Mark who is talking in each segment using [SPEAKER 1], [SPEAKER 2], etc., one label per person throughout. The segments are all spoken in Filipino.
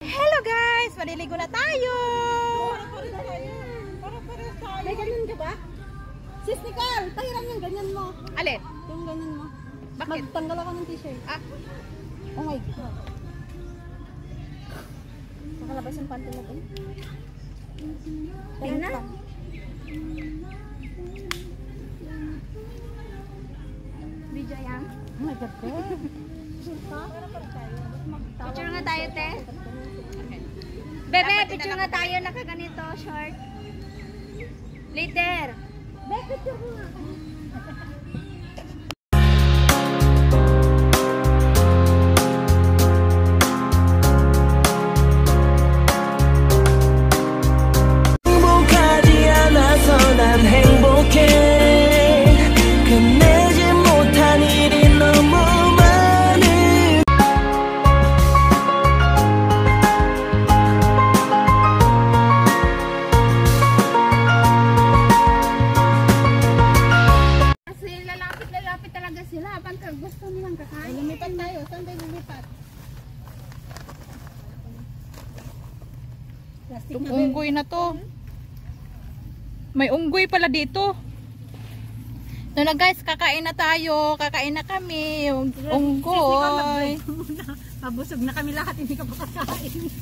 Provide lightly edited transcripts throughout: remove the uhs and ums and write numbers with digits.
[SPEAKER 1] Hello guys! Maliligo na tayo!
[SPEAKER 2] May ganyan ka ba? Sis Nicole, pahiram yung ganyan mo.
[SPEAKER 1] Alin?
[SPEAKER 2] Yung ganyan mo.
[SPEAKER 1] Bakit?
[SPEAKER 2] Magtanggal ako ng t-shirt.
[SPEAKER 1] Ah,
[SPEAKER 2] Oh my God. Nakalabas yung panty natin. Tara na. Video yan? Oh my God, te.
[SPEAKER 3] Picture nga tayo, te. Bebe, picture nga tayo, nakaganito, short. Later.
[SPEAKER 2] Be, picture mo nga.
[SPEAKER 3] Gusto nilang kakain.
[SPEAKER 2] Lumipat tayo. Saan tayo lumipat?
[SPEAKER 1] itong unggoy na to. May unggoy pala dito. So na guys, kakain na tayo. Kakain na kami. Yung unggoy.
[SPEAKER 2] Pabusog na kami lahat. Hindi ka pa kakain.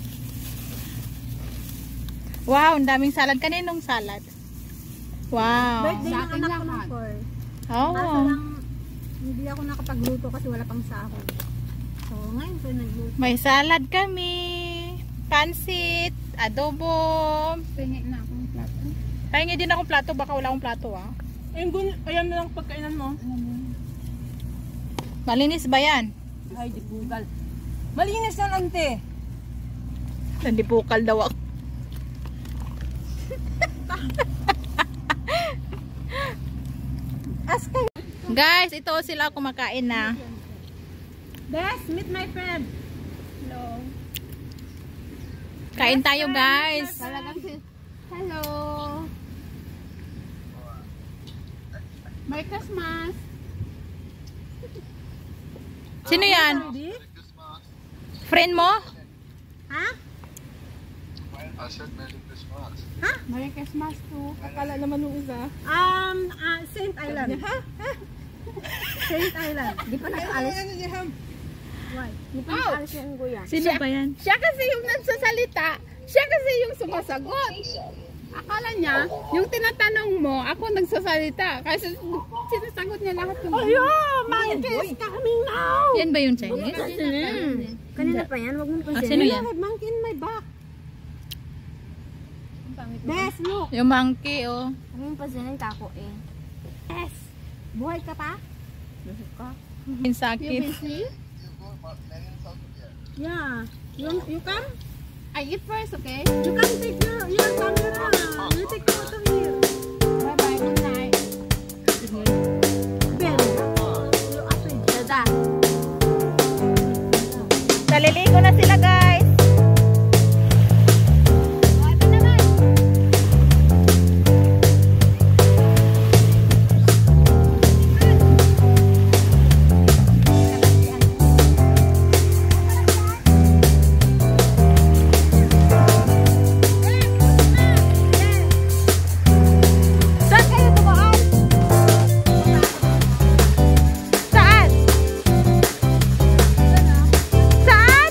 [SPEAKER 1] Wow, ang daming salad. Kaninong salad? Wow.
[SPEAKER 2] Birthday ng anak ko ng 4.
[SPEAKER 1] Oh.
[SPEAKER 2] Kaso lang, hindi ako nakapagluto kasi wala pang sahod. So, ngayon ko nagluto.
[SPEAKER 1] May salad kami. Pansit. Adobo.
[SPEAKER 2] Pengi na akong plato.
[SPEAKER 1] Pahingi din akong plato. Baka wala akong plato ah.
[SPEAKER 2] Ayan na lang pagkainan mo.
[SPEAKER 1] Malinis ba yan?
[SPEAKER 2] Ay, di bugal. Malinis yan, ante.
[SPEAKER 1] Nandipukal daw ako.
[SPEAKER 2] Ask kayo.
[SPEAKER 1] Guys, ito sila kumakain na.
[SPEAKER 2] Bes, meet my friend. Hello.
[SPEAKER 1] Kain tayo guys.
[SPEAKER 3] Talagang hello.
[SPEAKER 2] Merry Christmas.
[SPEAKER 1] Sino yan? Friend mo?
[SPEAKER 2] Ha?
[SPEAKER 4] I said Merry Christmas.
[SPEAKER 2] Ha?
[SPEAKER 3] Merry Christmas to.
[SPEAKER 2] Akala naman nung isa. Saint Island. Ha? Saint Island. Di pa nakaalis. Why? Di pa nakaalis yung guya.
[SPEAKER 1] Sino ba yan?
[SPEAKER 3] Siya kasi yung nagsasalita. Siya kasi yung sumasagot. Akala niya, yung tinatanong mo, ako nagsasalita. Kasi sinasagot niya lahat yung...
[SPEAKER 2] Ayun! Monkey is coming now!
[SPEAKER 1] Yan ba yung Chinese?
[SPEAKER 2] Kanina pa yan, wag mong pansin.
[SPEAKER 1] Sino yan?
[SPEAKER 2] I have monkey in my back. Bes, look!
[SPEAKER 1] Yung monkey oh.
[SPEAKER 2] Huwag mong pansinin kako eh. Bes! Buhay ka pa? Buhay ka?
[SPEAKER 1] Yung sakit.
[SPEAKER 2] Yeah. You come?
[SPEAKER 3] I eat first, okay?
[SPEAKER 2] You can take your camera. You take the photo here.
[SPEAKER 3] Bye-bye, good night.
[SPEAKER 2] Ben, you afraid?
[SPEAKER 3] Dada.
[SPEAKER 1] Naliligo na sila guys.
[SPEAKER 3] Ito naman.
[SPEAKER 1] Saan kayo tumaan? Saan? Saan?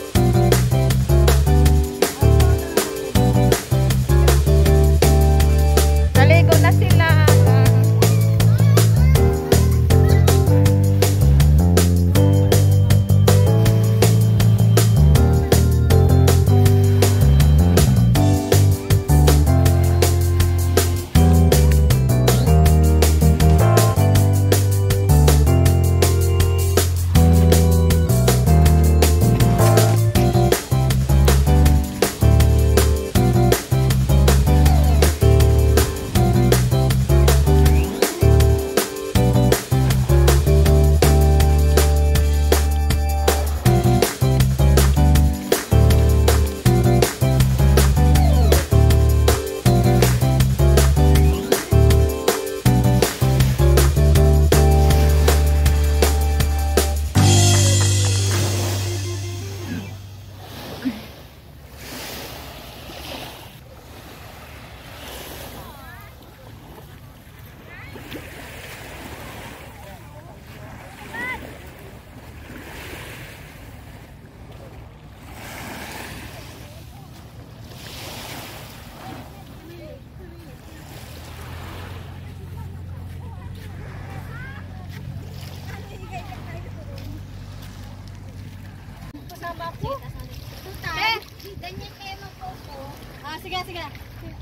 [SPEAKER 2] Ganyan kayo mag-photo. Ah, sige, sige.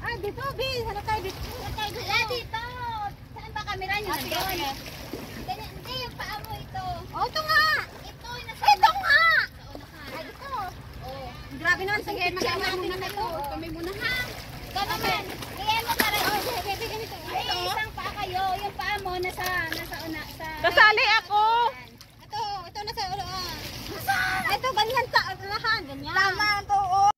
[SPEAKER 2] Ah, dito, B. Hanap tayo dito. Hanap tayo dito. Dito. Saan ba camera nyo? Sige, sige. Ganyan, hindi, yung paa mo ito. Oh, ito nga. Ito, ito nga. Ay, ito. Oh. Grabe naman. Sige, mag-anak muna na ito.
[SPEAKER 3] Kami muna ha.
[SPEAKER 2] Ito naman. Kaya mo para. Oh, sige, ganito. Ay, isang paa kayo. Yung paa mo nasa una.
[SPEAKER 1] Kasali ako.
[SPEAKER 2] Ito nasa ulo. Ito, ganyan. Ganyan. Tama to. Oh.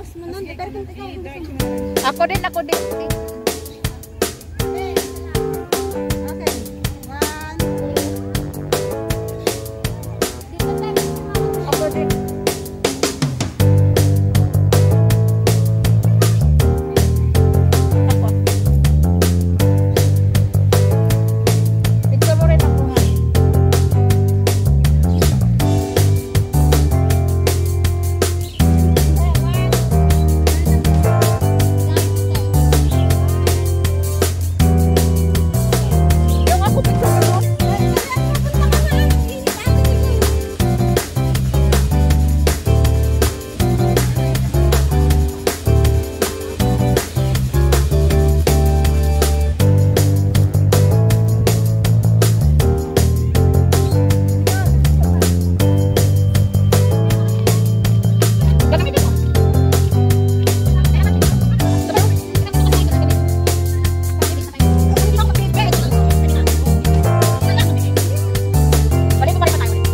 [SPEAKER 2] close mo nun. Pero kung ikaw gusto mo.
[SPEAKER 1] Ako din, ako din.
[SPEAKER 3] Okay. 1, 2.
[SPEAKER 2] Dito tayo.
[SPEAKER 1] Ako din. Ako. Picture mo rin ako nga. Yung ako picture mo. Gagamitin mo. Balik pa tayo ulit.